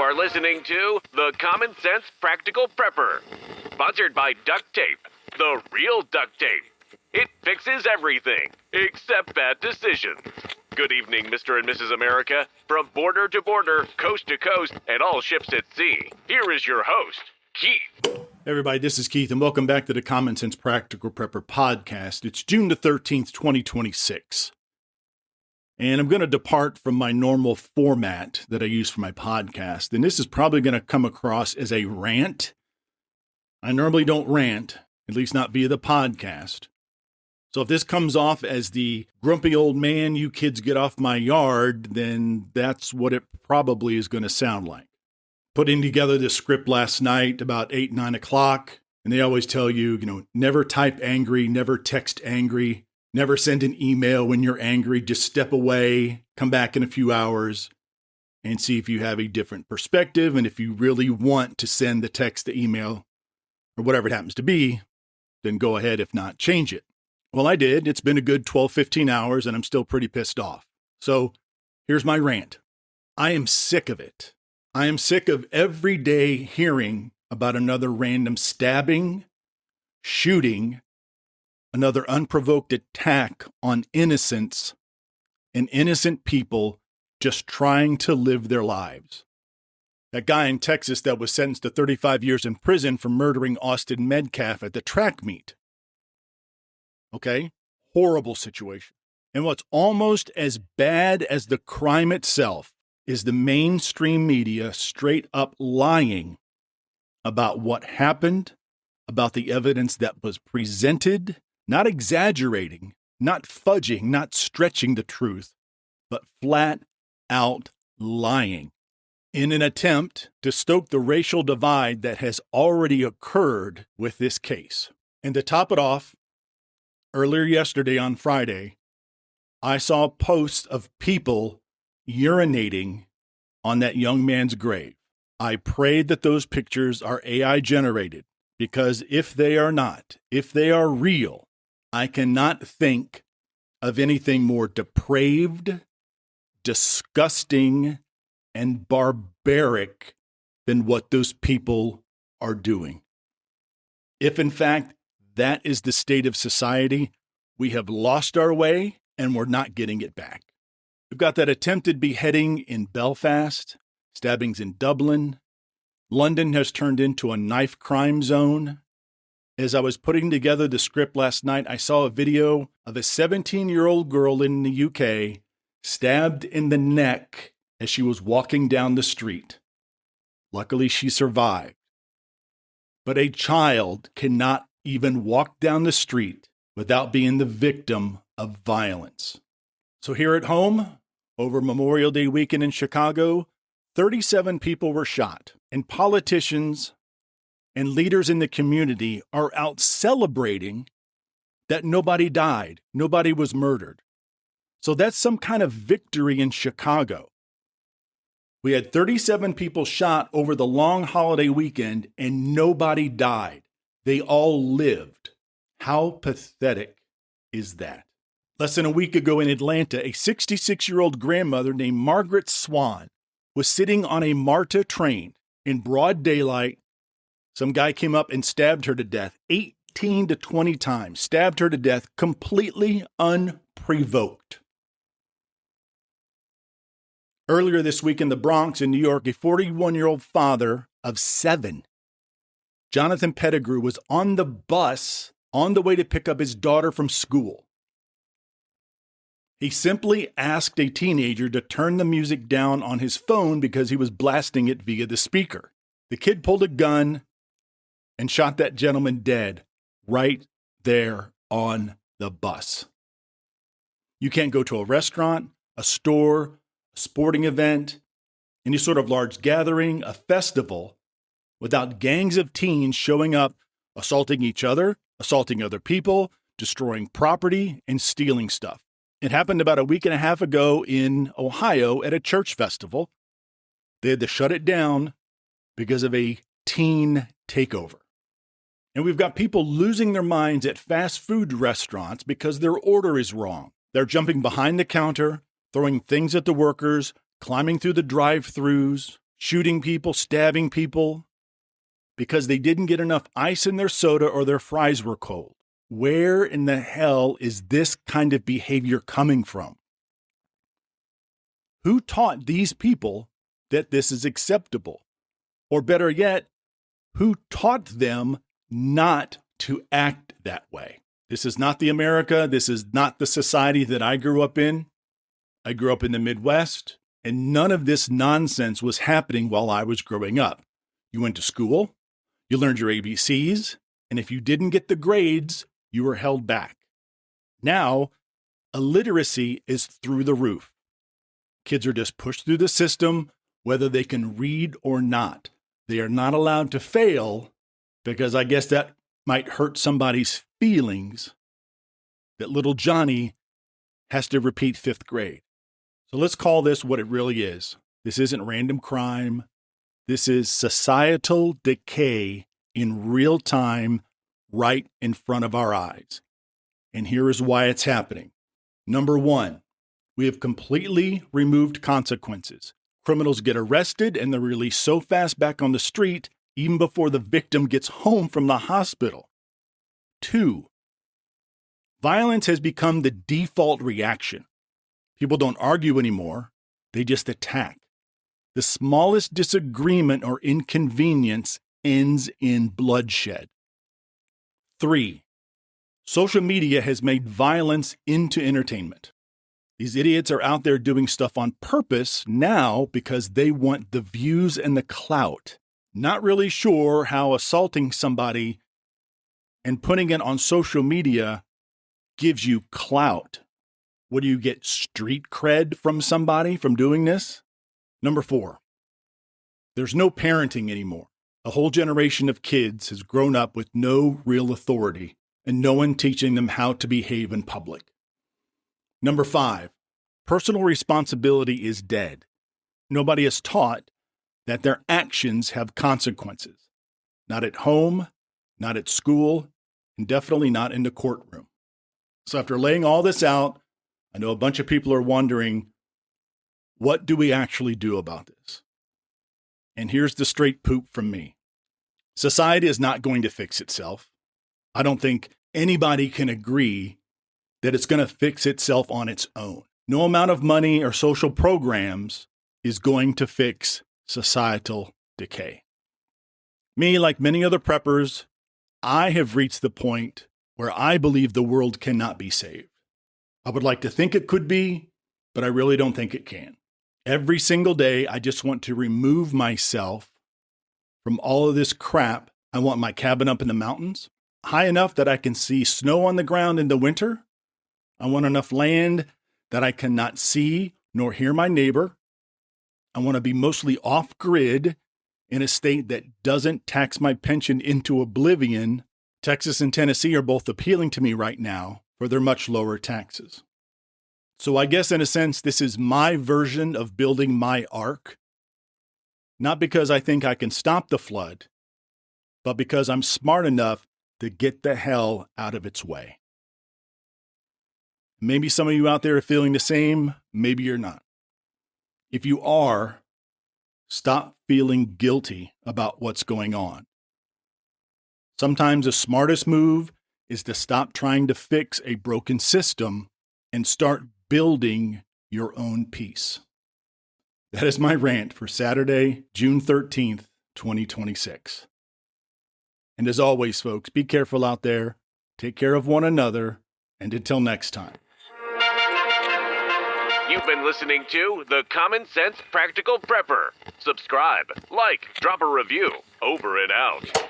are listening to The Common Sense Practical Prepper, sponsored by Duct Tape, the real duct tape. It fixes everything, except bad decisions. Good evening, Mr. and Mrs. America. From border to border, coast to coast, and all ships at sea, here is your host, Keith. Hey everybody, this is Keith, and welcome back to the Common Sense Practical Prepper podcast. It's June the 13th, 2026. And I'm going to depart from my normal format that I use for my podcast. And this is probably going to come across as a rant. I normally don't rant, at least not via the podcast. So if this comes off as the grumpy old man, you kids get off my yard, then that's what it probably is going to sound like. Putting together this script last night about 8, 9 o'clock. And they always tell you, never type angry, never text angry. Never send an email when you're angry. Just step away, come back in a few hours, and see if you have a different perspective. And if you really want to send the text, the email, or whatever it happens to be, then go ahead. If not, change it. Well, I did. It's been a good 12, 15 hours, and I'm still pretty pissed off. So here's my rant. I am sick of it. I am sick of every day hearing about another random stabbing, shooting, another unprovoked attack on innocents and innocent people just trying to live their lives. That guy in Texas that was sentenced to 35 years in prison for murdering Austin Metcalf at the track meet. Okay? Horrible situation. And what's almost as bad as the crime itself is the mainstream media straight up lying about what happened, about the evidence that was presented, not exaggerating, not fudging, not stretching the truth, but flat out lying in an attempt to stoke the racial divide that has already occurred with this case. And to top it off, earlier yesterday on Friday, I saw posts of people urinating on that young man's grave. I prayed that those pictures are AI generated, because if they are not, if they are real, I cannot think of anything more depraved, disgusting, and barbaric than what those people are doing. If, in fact, that is the state of society, we have lost our way and we're not getting it back. We've got that attempted beheading in Belfast, stabbings in Dublin. London has turned into a knife crime zone. As I was putting together the script last night, I saw a video of a 17-year-old girl in the UK stabbed in the neck as she was walking down the street. Luckily, she survived. But a child cannot even walk down the street without being the victim of violence. So here at home, over Memorial Day weekend in Chicago, 37 people were shot, and politicians and leaders in the community are out celebrating that nobody died, nobody was murdered. So that's some kind of victory in Chicago. We had 37 people shot over the long holiday weekend and nobody died. They all lived. How pathetic is that? Less than a week ago in Atlanta, a 66-year-old grandmother named Margaret Swan was sitting on a MARTA train in broad daylight. Some guy came up and stabbed her to death 18 to 20 times, stabbed her to death completely unprovoked. Earlier this week in the Bronx in New York, a 41-year-old father of 7, Jonathan Pettigrew, was on the bus on the way to pick up his daughter from school. He simply asked a teenager to turn the music down on his phone because he was blasting it via the speaker. The kid pulled a gun and shot that gentleman dead right there on the bus. You can't go to a restaurant, a store, a sporting event, any sort of large gathering, a festival, without gangs of teens showing up, assaulting each other, assaulting other people, destroying property, and stealing stuff. It happened about a week and a half ago in Ohio at a church festival. They had to shut it down because of a teen takeover. And we've got people losing their minds at fast food restaurants because their order is wrong. They're jumping behind the counter, throwing things at the workers, climbing through the drive-thrus, shooting people, stabbing people, because they didn't get enough ice in their soda or their fries were cold. Where in the hell is this kind of behavior coming from? Who taught these people that this is acceptable? Or better yet, who taught them not to act that way? This is not the America. This is not the society that I grew up in. I grew up in the Midwest, and none of this nonsense was happening while I was growing up. You went to school, you learned your ABCs, and if you didn't get the grades, you were held back. Now, illiteracy is through the roof. Kids are just pushed through the system, whether they can read or not. They are not allowed to fail because I guess that might hurt somebody's feelings that little Johnny has to repeat 5th grade. So let's call this what it really is. This isn't random crime. This is societal decay in real time, right in front of our eyes. And here is why it's happening. Number 1, we have completely removed consequences. Criminals get arrested and they're released so fast back on the street, even before the victim gets home from the hospital. 2, violence has become the default reaction. People don't argue anymore, they just attack. The smallest disagreement or inconvenience ends in bloodshed. 3, social media has made violence into entertainment. These idiots are out there doing stuff on purpose now because they want the views and the clout. Not really sure how assaulting somebody and putting it on social media gives you clout. What do you get, street cred from somebody from doing this? Number 4, there's no parenting anymore. A whole generation of kids has grown up with no real authority and no one teaching them how to behave in public. Number 5, personal responsibility is dead. Nobody is taught that their actions have consequences. Not at home, not at school, and definitely not in the courtroom. So after laying all this out, I know a bunch of people are wondering, what do we actually do about this? And here's the straight poop from me. Society is not going to fix itself. I don't think anybody can agree that it's going to fix itself on its own. No amount of money or social programs is going to fix societal decay. Me, like many other preppers, I have reached the point where I believe the world cannot be saved. I would like to think it could be, but I really don't think it can. Every single day, I just want to remove myself from all of this crap. I want my cabin up in the mountains, high enough that I can see snow on the ground in the winter. I want enough land that I cannot see nor hear my neighbor. I want to be mostly off-grid in a state that doesn't tax my pension into oblivion. Texas and Tennessee are both appealing to me right now for their much lower taxes. So I guess in a sense, this is my version of building my ark. Not because I think I can stop the flood, but because I'm smart enough to get the hell out of its way. Maybe some of you out there are feeling the same, maybe you're not. If you are, stop feeling guilty about what's going on. Sometimes the smartest move is to stop trying to fix a broken system and start building your own peace. That is my rant for Saturday, June 13th, 2026. And as always, folks, be careful out there, take care of one another, and until next time. You've been listening to The Common Sense Practical Prepper. Subscribe, like, drop a review. Over and out.